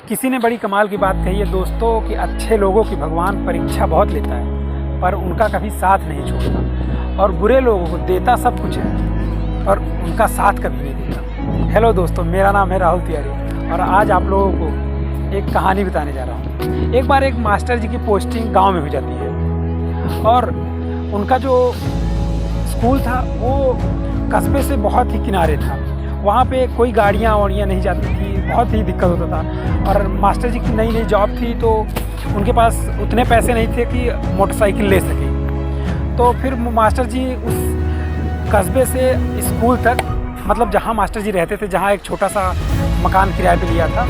किसी ने बड़ी कमाल की बात कही है दोस्तों कि अच्छे लोगों की भगवान परीक्षा बहुत लेता है पर उनका कभी साथ नहीं छोड़ता, और बुरे लोगों को देता सब कुछ है पर उनका साथ कभी नहीं देता। हेलो दोस्तों, मेरा नाम है राहुल तिवारी और आज आप लोगों को एक कहानी बताने जा रहा हूँ। एक बार एक मास्टर जी की पोस्टिंग गांव में हो जाती है और उनका जो स्कूल था वो कस्बे से बहुत ही किनारे था। वहाँ पे कोई गाड़ियाँ वाड़ियाँ नहीं जाती थी, बहुत ही दिक्कत होता था। और मास्टर जी की नई नई जॉब थी तो उनके पास उतने पैसे नहीं थे कि मोटरसाइकिल ले सके। तो फिर मास्टर जी उस कस्बे से स्कूल तक, मतलब जहाँ मास्टर जी रहते थे, जहाँ एक छोटा सा मकान किराए पे लिया था,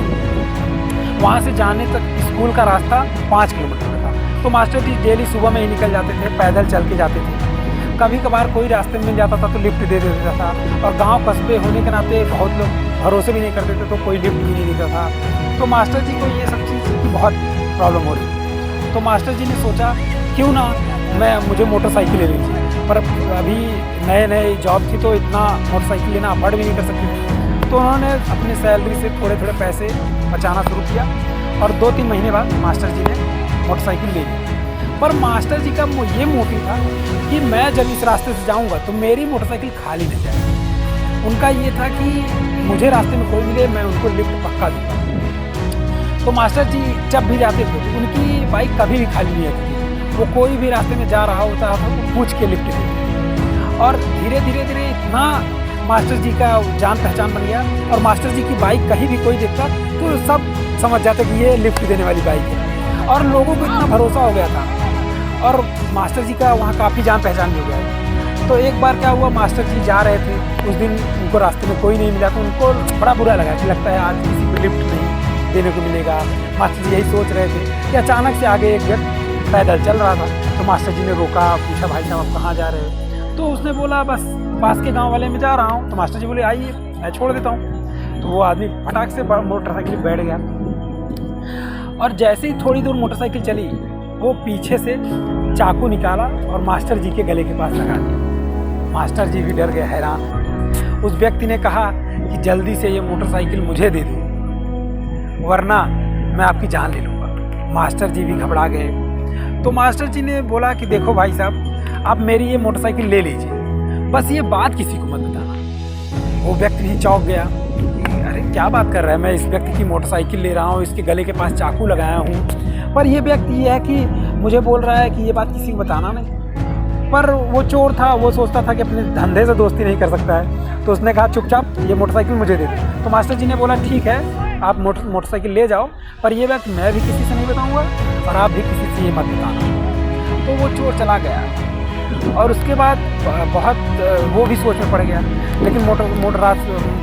वहाँ से जाने तक स्कूल का रास्ता 5 किलोमीटर का था। तो मास्टर जी डेली सुबह में ही निकल जाते थे, पैदल चल के जाते थे। कभी कभार कोई रास्ते में मिल जाता था तो लिफ्ट दे देता था, और गांव कस्बे होने के नाते बहुत लोग भरोसे भी नहीं करते थे तो कोई लिफ्ट भी नहीं देता था। तो मास्टर जी को ये सब चीज़ की बहुत प्रॉब्लम हो रही। तो मास्टर जी ने सोचा क्यों ना मुझे मोटरसाइकिल ले लीजिए, पर अभी नए नए जॉब थी तो इतना मोटरसाइकिल लेना अफोर्ड भी नहीं कर सकते थे। तो उन्होंने अपनी सैलरी से थोड़े थोड़े पैसे बचाना शुरू किया और 2-3 महीने बाद मास्टर जी ने मोटरसाइकिल ले ली। पर मास्टर जी का ये मोटिव था कि मैं जब इस रास्ते से जाऊंगा तो मेरी मोटरसाइकिल खाली नहीं जाएगी। उनका ये था कि मुझे रास्ते में कोई मिले मैं उनको लिफ्ट पक्का दूंगा। तो मास्टर जी जब भी जाते थे तो उनकी बाइक कभी भी खाली नहीं होती थी। वो कोई भी रास्ते में जा रहा होता था तो पूछ के लिफ्ट देते। और धीरे धीरे इतना मास्टर जी का जान पहचान बन गया और मास्टर जी की बाइक कहीं भी कोई देखता तो सब समझ जाते कि ये लिफ्ट देने वाली बाइक है। और लोगों को इतना भरोसा हो गया था और मास्टर जी का वहाँ काफ़ी जान पहचान हो गया। तो एक बार क्या हुआ, मास्टर जी जा रहे थे, उस दिन उनको रास्ते में कोई नहीं मिला तो उनको बड़ा बुरा लगा कि लगता है आज किसी को लिफ्ट नहीं देने को मिलेगा। मास्टर जी यही सोच रहे थे कि अचानक से आगे एक व्यक्ति पैदल चल रहा था। तो मास्टर जी ने रोका, पूछा भाई साहब आप कहाँ जा रहे हो? तो उसने बोला बस पास के गाँव वाले में जा रहा हूँ। तो मास्टर जी बोले आइए मैं छोड़ देता हूँ। तो वो आदमी फटाक से मोटरसाइकिल बैठ गया और जैसे ही थोड़ी दूर मोटरसाइकिल चली वो पीछे से चाकू निकाला और मास्टर जी के गले के पास लगा दिया। मास्टर जी भी डर गए, हैरान। उस व्यक्ति ने कहा कि जल्दी से ये मोटरसाइकिल मुझे दे दो वरना मैं आपकी जान ले लूँगा। मास्टर जी भी घबरा गए। तो मास्टर जी ने बोला कि देखो भाई साहब आप मेरी ये मोटरसाइकिल ले लीजिए, बस ये बात किसी को मत बताना। वो व्यक्ति भी चौंक गया, अरे क्या बात कर रहा है, मैं इस व्यक्ति की मोटरसाइकिल ले रहा हूँ, इसके गले के पास चाकू लगाया हूँ, पर ये व्यक्ति ये है कि मुझे बोल रहा है कि ये बात किसी को बताना नहीं। पर वो चोर था, वो सोचता था कि अपने धंधे से दोस्ती नहीं कर सकता है। तो उसने कहा चुपचाप ये मोटरसाइकिल मुझे दे दे। तो मास्टर जी ने बोला ठीक है आप मोटरसाइकिल ले जाओ, पर ये बात मैं भी किसी से नहीं बताऊँगा और आप भी किसी से ये मत बताना। तो वो चोर चला गया और उसके बाद बहुत वो भी सोच में पड़ गया। लेकिन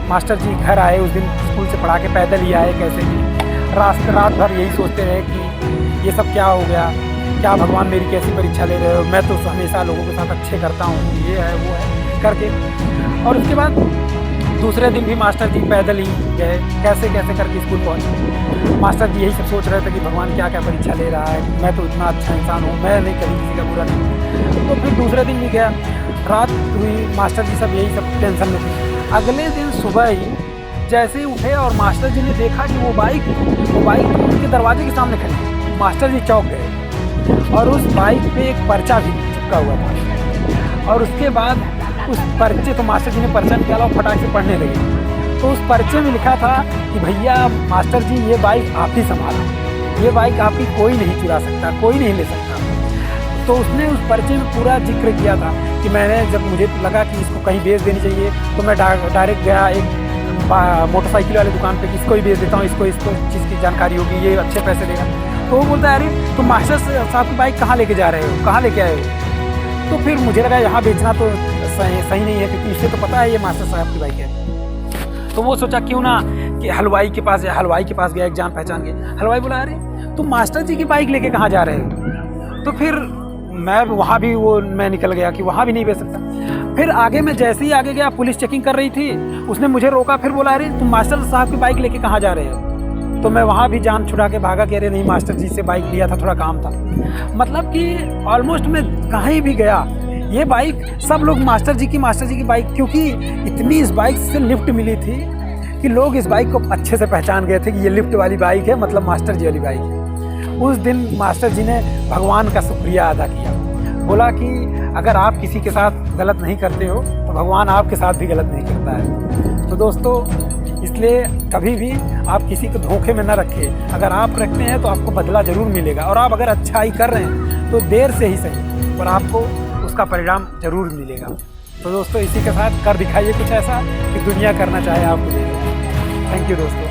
मास्टर जी घर आए, उस दिन स्कूल से पढ़ा के पैदल ही आए कैसे भी। रात भर यही सोचते रहे कि ये सब क्या हो गया, क्या भगवान मेरी कैसी परीक्षा ले रहे हो, मैं तो हमेशा लोगों के साथ अच्छे करता हूँ, ये है वो है करके। और उसके बाद दूसरे दिन भी मास्टर जी पैदल ही गए, कैसे कैसे करके स्कूल पहुँचे। मास्टर जी यही सब सोच रहे थे कि भगवान क्या क्या परीक्षा ले रहा है, मैं तो इतना अच्छा इंसान हूँ, मैं नहीं कभी किसी का बुरा नहीं। तो फिर दूसरे दिन भी गया, रात हुई, मास्टर जी सब यही सब टेंशन में थे। अगले दिन सुबह ही जैसे ही उठे और मास्टर जी ने देखा कि वो बाइक उनके दरवाजे के सामने खड़ी। मास्टर जी चौंक गए और उस बाइक पे एक पर्चा भी चिपका हुआ था। और उसके बाद उस पर्चे, तो मास्टर जी ने पर्चा निकाला और फटाक से पढ़ने लगे। तो उस पर्चे में लिखा था कि भैया मास्टर जी ये बाइक आप ही संभालो, ये बाइक आपकी कोई नहीं चुरा सकता, कोई नहीं ले सकता। तो उसने उस पर्चे में पूरा जिक्र किया था कि मैंने जब मुझे लगा कि इसको कहीं बेच देनी चाहिए तो मैं डायरेक्ट गया एक मोटरसाइकिल वाले दुकान पे, इसको ही बेच देता हूँ, इसको चीज़ की जानकारी होगी, ये अच्छे पैसे देगा। तो वो बोलता है अरे तुम मास्टर साहब की बाइक कहाँ लेके जा रहे हो, कहाँ लेके आए हो? तो फिर मुझे लगा यहाँ बेचना तो सही नहीं है क्योंकि इसे तो पता है ये मास्टर साहब की बाइक है। तो वो सोचा क्यों ना कि हलवाई के पास गया, एक जान पहचान के। हलवाई बोला अरे तुम मास्टर जी की बाइक लेके कहाँ जा रहे हो? तो फिर मैं निकल गया कि वहाँ भी नहीं बेच सकता। फिर आगे मैं जैसे ही आगे गया, पुलिस चेकिंग कर रही थी, उसने मुझे रोका, फिर बोला अरे तुम मास्टर साहब की बाइक लेके कहाँ जा रहे हो? तो मैं वहाँ भी जान छुड़ा के भागा, कह रहे नहीं मास्टर जी से बाइक लिया था, थोड़ा काम था। मतलब कि ऑलमोस्ट मैं कहीं भी गया ये बाइक सब लोग मास्टर जी की बाइक, क्योंकि इतनी इस बाइक से लिफ्ट मिली थी कि क्योंकि लोग इस बाइक को अच्छे से पहचान गए थे कि ये लिफ्ट वाली बाइक है, मतलब मास्टर जी वाली बाइक है। उस दिन मास्टर जी ने भगवान का शुक्रिया अदा किया, बोला कि अगर आप किसी के साथ गलत नहीं करते हो तो भगवान आपके साथ भी गलत नहीं करता है। तो दोस्तों, इसलिए कभी भी आप किसी को धोखे में न रखें। अगर आप रखते हैं तो आपको बदला ज़रूर मिलेगा, और आप अगर अच्छाई कर रहे हैं तो देर से ही सही पर आपको उसका परिणाम ज़रूर मिलेगा। तो दोस्तों, इसी के साथ कर दिखाइए कुछ ऐसा कि दुनिया करना चाहे आपको दे दे। थैंक यू दोस्तों।